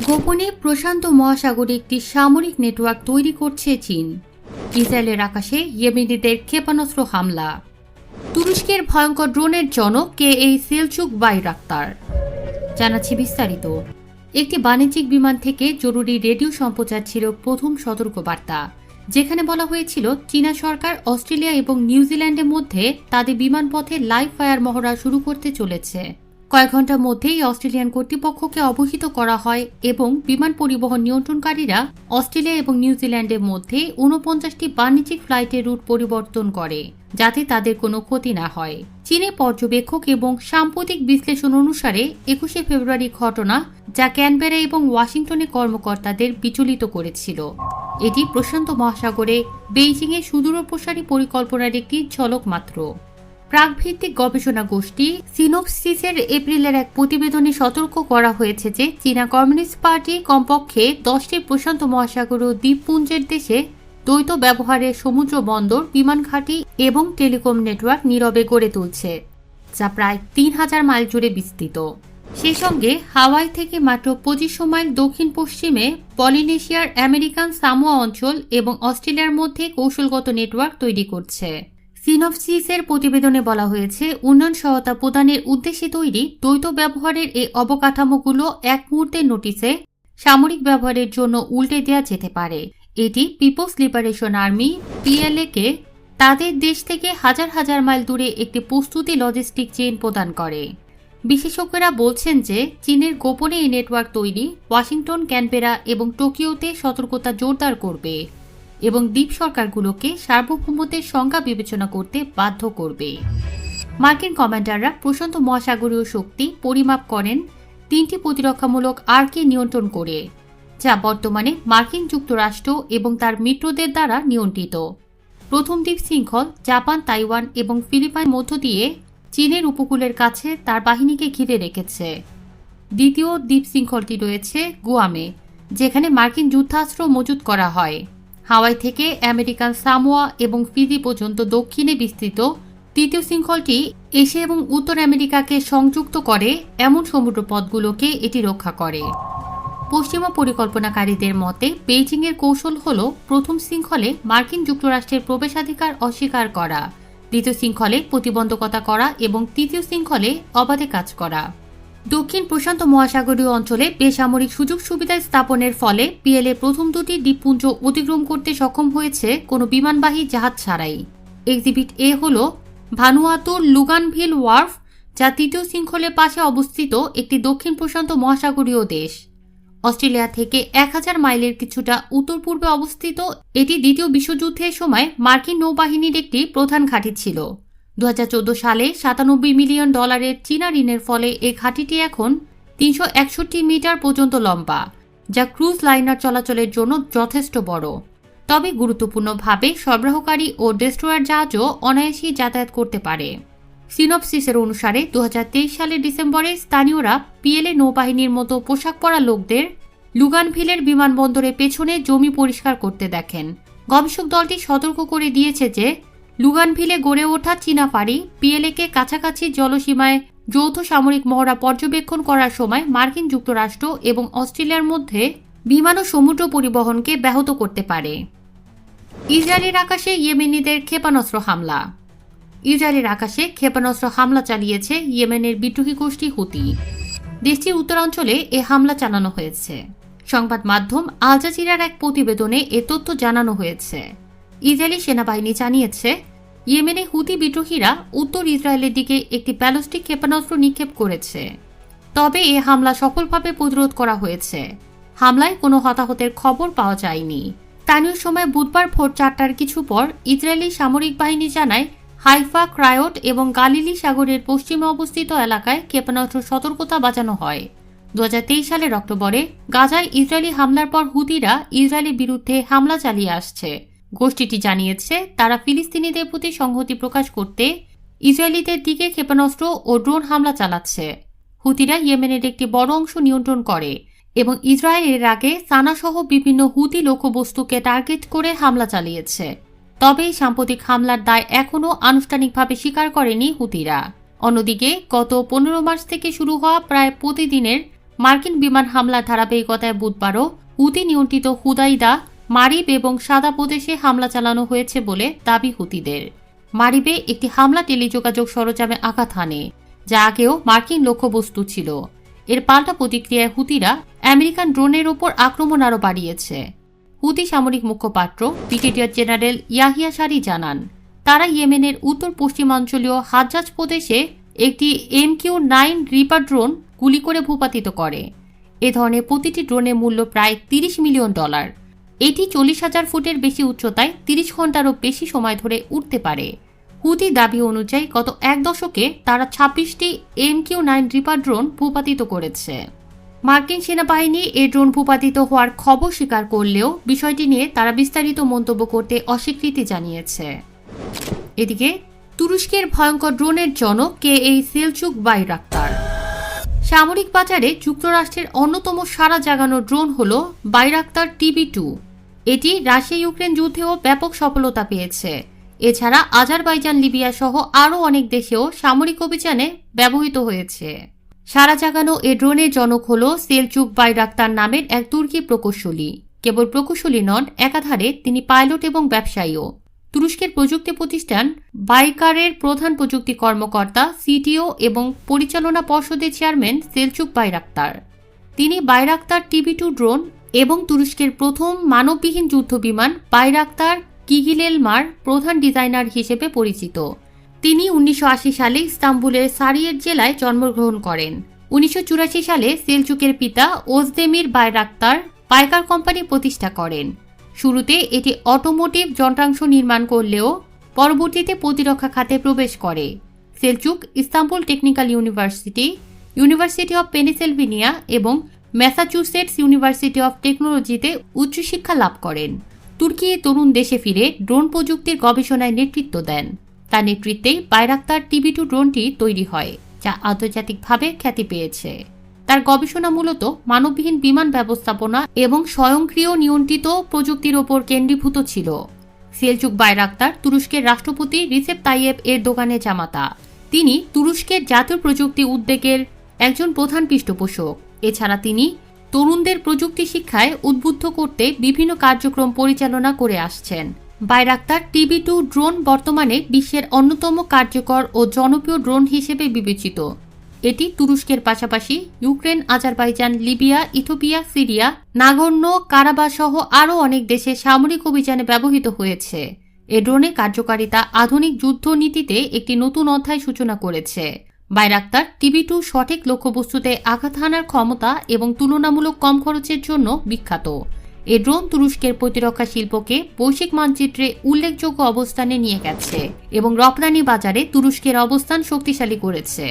গোপনে প্রশান্ত মহাসাগরে একটি সামরিক নেটওয়ার্ক তৈরি করছে চীন। ইসরায়েলের আকাশে ইয়েমেনিদের ক্ষেপণাস্ত্র হামলা। তুরস্কের ভয়ঙ্কর ড্রোনের জনক কে এই সেলচুক বাইরাক্তার। জানাচ্ছি বিস্তারিত। একটি বাণিজ্যিক বিমান থেকে জরুরি রেডিও সম্প্রচার ছিল প্রথম সতর্কবার্তা, যেখানে বলা হয়েছিল চীনা সরকার অস্ট্রেলিয়া এবং নিউজিল্যান্ডের মধ্যে তাদের বিমানপথে লাইভ ফায়ার মহড়া শুরু করতে চলেছে। কয়েক ঘন্টার মধ্যেই অস্ট্রেলিয়ান কর্তৃপক্ষকে অবহিত করা হয় এবং বিমান পরিবহন নিয়ন্ত্রণকারীরা অস্ট্রেলিয়া এবং নিউজিল্যান্ডের মধ্যে 49টি বাণিজ্যিক ফ্লাইটের রুট পরিবর্তন করে, যাতে তাদের কোনো ক্ষতি না হয়। চীনের পর্যবেক্ষক এবং সাম্প্রতিক বিশ্লেষণ অনুসারে 21শে ফেব্রুয়ারি ঘটনা, যা ক্যানবেরা এবং ওয়াশিংটনের কর্মকর্তাদের বিচলিত করেছিল। এটি প্রশান্ত মহাসাগরে বেইজিংয়ের সুদূরপ্রসারী পরিকল্পনার একটি ঝলক মাত্র। প্রাকভিত্তিক গবেষণা গোষ্ঠী সিনোপসিসের এপ্রিলের এক প্রতিবেদনে সতর্ক করা হয়েছে যে চীনা কমিউনিস্ট পার্টি কমপক্ষে 10টি প্রশান্ত মহাসাগরীয় দ্বীপপুঞ্জের দেশে দ্বৈত ব্যবহারের সমুদ্র বন্দর, বিমান ঘাঁটি এবং টেলিকম নেটওয়ার্ক নীরবে গড়ে তুলছে, যা প্রায় 3000 মাইল জুড়ে বিস্তৃত। সেই সঙ্গে হাওয়াই থেকে মাত্র 2500 মাইল দক্ষিণ পশ্চিমে পলিনেশিয়ার আমেরিকান সামোয়া অঞ্চল এবং অস্ট্রেলিয়ার মধ্যে কৌশলগত নেটওয়ার্ক তৈরি করছে। সিনোপসিসের প্রতিবেদনে বলা হয়েছে, উন্নয়ন সহায়তা প্রদানের উদ্দেশ্যে তৈরি দ্বৈত ব্যবহারের এই অবকাঠামোগুলো এক মুহূর্তের নোটিসে সামরিক ব্যবহারের জন্য উল্টে দেওয়া যেতে পারে। এটি পিপলস লিবারেশন আর্মি PLA কে তাদের দেশ থেকে হাজার হাজার মাইল দূরে একটি প্রস্তুতি লজিস্টিক চেইন প্রদান করে। বিশেষজ্ঞরা বলছেন যে চীনের গোপনে এই নেটওয়ার্ক তৈরি ওয়াশিংটন, ক্যানবেরা এবং টোকিওতে সতর্কতা জোরদার করবে এবং দ্বীপ সরকারগুলোকে সার্বভৌমত্বের সংজ্ঞা বিবেচনা করতে বাধ্য করবে। মার্কিন কমান্ডাররা প্রশান্ত মহাসাগরীয় শক্তি পরিমাপ করেন 3টি প্রতিরক্ষামূলক আর্ককে নিয়ন্ত্রণ করে, যা বর্তমানে মার্কিন যুক্তরাষ্ট্র এবং তার মিত্রদের দ্বারা নিয়ন্ত্রিত। প্রথম দ্বীপ শৃঙ্খল জাপান, তাইওয়ান এবং ফিলিপাইন মধ্য দিয়ে চীনের উপকূলের কাছে তার বাহিনীকে ঘিরে রেখেছে। দ্বিতীয় দ্বীপ শৃঙ্খলটি রয়েছে গুয়ামে, যেখানে মার্কিন যুদ্ধাস্ত্র মজুত করা হয়। হাওয়াই থেকে আমেরিকান সামোয়া এবং ফিজি পর্যন্ত দক্ষিণে বিস্তৃত তৃতীয় শৃঙ্খলটি এশিয়া এবং উত্তর আমেরিকাকে সংযুক্ত করে এমন সমুদ্রপথগুলোকে এটি রক্ষা করে। পশ্চিমা পরিকল্পনাকারীদের মতে বেইজিংয়ের কৌশল হল প্রথম শৃঙ্খলে মার্কিন যুক্তরাষ্ট্রের প্রবেশাধিকার অস্বীকার করা, দ্বিতীয় শৃঙ্খলে প্রতিবন্ধকতা করা এবং তৃতীয় শৃঙ্খলে অবাধে কাজ করা। দক্ষিণ প্রশান্ত মহাসাগরীয় অঞ্চলে বেসামরিক সুযোগ সুবিধা স্থাপনের ফলে PLA প্রথম দুটি দ্বীপপুঞ্জ অতিক্রম করতে সক্ষম হয়েছে কোনো বিমানবাহী জাহাজ ছাড়াই। এক্সিবিট A হল ভানুয়াতুর লুগানভিল ওয়ার্ফ, যা তৃতীয় শৃঙ্খলের পাশে অবস্থিত একটি দক্ষিণ প্রশান্ত মহাসাগরীয় দেশ। অস্ট্রেলিয়া থেকে 1000 মাইলের কিছুটা উত্তর পূর্বে অবস্থিত এটি দ্বিতীয় বিশ্বযুদ্ধের সময় মার্কিন নৌবাহিনীর একটি প্রধান ঘাঁটি ছিল। 2014 সালে $97 মিলিয়ন চীনা ঋণের ফলে এই ঘাঁটিটি এখন 361 মিটার পর্যন্ত লম্বা, যা ক্রুজ লাইনার চলাচলের জন্য যথেষ্ট বড়। তবে গুরুত্বপূর্ণভাবে সরবরাহকারী ও ডেস্ট্রয়ার জাহাজও অনায়াসেই যাতায়াত করতে পারে। সিনোপসিসের অনুসারে 2023 সালের ডিসেম্বরে স্থানীয়রা PLA নৌবাহিনীর মতো পোশাক পরা লোকদের লুগানভিলের বিমানবন্দরের পেছনে জমি পরিষ্কার করতে দেখেন। গবেষক দলটি সতর্ক করে দিয়েছে যে লুগানভিলে গড়ে ওঠা চীনা ফাঁড়ি PLA কে কাছাকাছি জলসীমায় যৌথ সামরিক মহড়া পর্যবেক্ষণ করার সময় মার্কিন যুক্তরাষ্ট্র এবং অস্ট্রেলিয়ার মধ্যে বিমান ও সমুদ্র পরিবহনকে ব্যাহত করতে পারে। ইসরায়েলের আকাশে ইয়েমেনিদের ক্ষেপণাস্ত্র হামলা। ইসরায়েলের আকাশে ক্ষেপণাস্ত্র হামলা চালিয়েছে ইয়েমেনের বিদ্রোহী গোষ্ঠী হুতি। দেশটির উত্তরাঞ্চলে এ হামলা চালানো হয়েছে। সংবাদ মাধ্যম আল জাজিরার এক প্রতিবেদনে এ তথ্য জানানো হয়েছে। ইসরায়েলি সেনাবাহিনী জানিয়েছে ইয়েমেনে হুতি বিদ্রোহীরা উত্তর ইসরায়েলের দিকে একটি ব্যালিস্টিক ক্ষেপণাস্ত্র নিক্ষেপ করেছে। তবে এ হামলা সফলভাবে প্রতিরোধ করা হয়েছে। হামলায় কোনো হতাহতের খবর পাওয়া যায়নি। স্থানীয় সময় বুধবার ভোর 4টার কিছু পর ইসরায়েলি সামরিক বাহিনী জানায় হাইফা, ক্রায়ট এবং গালিলি সাগরের পশ্চিমে অবস্থিত এলাকায় ক্ষেপণাস্ত্র সতর্কতা বাজানো হয়। 2023 সালের অক্টোবরে গাজায় ইসরায়েলি হামলার পর হুতিরা ইসরায়েলের বিরুদ্ধে হামলা চালিয়ে আসছে। গোষ্ঠীটি জানিয়েছে তারা ফিলিস্তিনিদের প্রতি সংহতি প্রকাশ করতে ইসরায়েলিদের দিকে ক্ষেপণাস্ত্র ও ড্রোন হামলা চালাচ্ছে। হুতিরা ইয়েমেনের একটি বড় অংশ নিয়ন্ত্রণ করে এবং ইসরায়েল এর আগে সানাসহ বিভিন্ন হুতি লক্ষ্যবস্তুকে টার্গেট করে হামলা চালিয়েছে। তবে এই সাম্প্রতিক হামলার দায় এখনও আনুষ্ঠানিকভাবে স্বীকার করেনি হুতিরা। অন্যদিকে গত 15 মার্চ থেকে শুরু হওয়া প্রায় প্রতিদিনের মার্কিন বিমান হামলার ধারাবাহিকতায় বুধবারও হুতি নিয়ন্ত্রিত হুদাইদা, মারিব এবং সাদা প্রদেশে হামলা চালানো হয়েছে বলে দাবি হুতিদের। মারিবে একটি হামলা টেলিযোগাযোগ সরঞ্জামে আঘাত হানে, যা আগেও মার্কিন লক্ষ্যবস্তু ছিল। এর পাল্টা প্রতিক্রিয়ায় হুতিরা আমেরিকান ড্রোনের ওপর আক্রমণ আরও বাড়িয়েছে। হুতি সামরিক মুখপাত্র ব্রিগেডিয়ার জেনারেল ইয়াহিয়া সারি জানান, তারা ইয়েমেনের উত্তর পশ্চিমাঞ্চলীয় হাজ্জাজ প্রদেশে একটি MQ-9 রিপার ড্রোন গুলি করে ভূপাতিত করে। এ ধরনের প্রতিটি ড্রোনের মূল্য প্রায় $30 মিলিয়ন। এটি 40,000 ফুটের বেশি উচ্চতায় 30 ঘন্টারও বেশি সময় ধরে উঠতে পারে। হুতি দাবি অনুযায়ী গত এক দশকে তারা 26টি MQ-9 রিপার ড্রোন ভূপাতিত করেছে। মার্কিন সেনাবাহিনী এই ড্রোন ভূপাতিত হওয়ার খবর স্বীকার করলেও বিষয়টি নিয়ে তারা বিস্তারিত মন্তব্য করতে অস্বীকৃতি জানিয়েছে। এদিকে তুরস্কের ভয়ঙ্কর ড্রোনের জনক KA সেলচুক বাইরাক্তার। সামরিক বাজারে যুক্তরাষ্ট্রের অন্যতম সাড়া জাগানো ড্রোন হল বাইরাক্তার TB2। এটি রাশিয়া ইউক্রেন যুদ্ধেও ব্যাপক সফলতা পেয়েছে। এছাড়া আজারবাইজান, লিবিয়া সহ আরও অনেক দেশেও সামরিক অভিযানে ব্যবহৃত হয়েছে। সারা জাগানো এ ড্রোনের জনক হল সেলচুক বাইরাক্তার নামের এক তুর্কি প্রকৌশলী। কেবল প্রকৌশলী নন, একাধারে তিনি পাইলট এবং ব্যবসায়ীও। তুরস্কের প্রযুক্তি প্রতিষ্ঠান বাইকারের প্রধান প্রযুক্তি কর্মকর্তা, CTO এবং পরিচালনা পর্ষদের চেয়ারম্যান সেলচুক বাইরাক্তার। তিনি বাইরাক্তার TB2 ড্রোন এবং তুরস্কের প্রথম মানববিহীন যুদ্ধবিমান বাইরাক্তার কিগিলেলমার প্রধান ডিজাইনার হিসেবে পরিচিত। তিনি 1980 সালে ইস্তাম্বুলের সারিয়েট জেলায় জন্মগ্রহণ করেন। 1984 সালে সেলচুকের পিতা ওজদেমির বাইরাক্তার বাইকার কোম্পানি প্রতিষ্ঠা করেন। শুরুতে এটি অটোমোটিভ যন্ত্রাংশ নির্মাণ করলেও পরবর্তীতে প্রতিরক্ষা খাতে প্রবেশ করে। Selcuk Istanbul technical university, university of Pennsylvania এবং ম্যাসাচুসেটস ইউনিভার্সিটি অব টেকনোলজিতে উচ্চশিক্ষা লাভ করেন। তুর্কি তরুণ দেশে ফিরে ড্রোন প্রযুক্তির গবেষণায় নেতৃত্ব দেন। তার নেতৃত্বেই বাইরাক্তার TB2 ড্রোনটি তৈরি হয়, যা আন্তর্জাতিকভাবে খ্যাতি পেয়েছে। তার গবেষণা মূলত মানববিহীন বিমান ব্যবস্থাপনা এবং স্বয়ংক্রিয় নিয়ন্ত্রিত প্রযুক্তির ওপর কেন্দ্রীভূত ছিল। সেলচুক বাইরাক্তার তুরস্কের রাষ্ট্রপতি রিসেপ তাইয়েপ এরদোগানের জামাতা। তিনি তুরস্কের জাতীয় প্রযুক্তি উদ্যোগের একজন প্রধান পৃষ্ঠপোষক। এছাড়া তিনি তরুণদের প্রযুক্তি শিক্ষায় উদ্বুদ্ধ করতে বিভিন্ন কার্যক্রম পরিচালনা করে আসছেন। বাইরাক্তার TB2 ড্রোন বর্তমানে বিশ্বের অন্যতম কার্যকর ও জনপ্রিয় ড্রোন হিসেবে বিবেচিত। এটি তুরস্কের পাশাপাশি Ukraine, Azerbaijan, Libya, Ethiopia, Syria, Nagorno Karabakh সহ আরও অনেক দেশে সামরিক অভিযানে ব্যবহৃত হয়েছে। এ ড্রোনের কার্যকারিতা আধুনিক যুদ্ধ নীতিতে একটি নতুন অধ্যায় সূচনা করেছে। বাইরাক্তার TB2 সঠিক লক্ষ্যবস্তুতে আঘাত হানার ক্ষমতা এবং তুলনামূলক কম খরচের জন্য বিখ্যাত। এ ড্রোন তুরস্কের প্রতিরক্ষা শিল্পকে বৈশ্বিক মানচিত্রে উল্লেখযোগ্য অবস্থানে নিয়ে গেছে এবং রপ্তানি বাজারে তুরস্কের অবস্থান শক্তিশালী করেছে।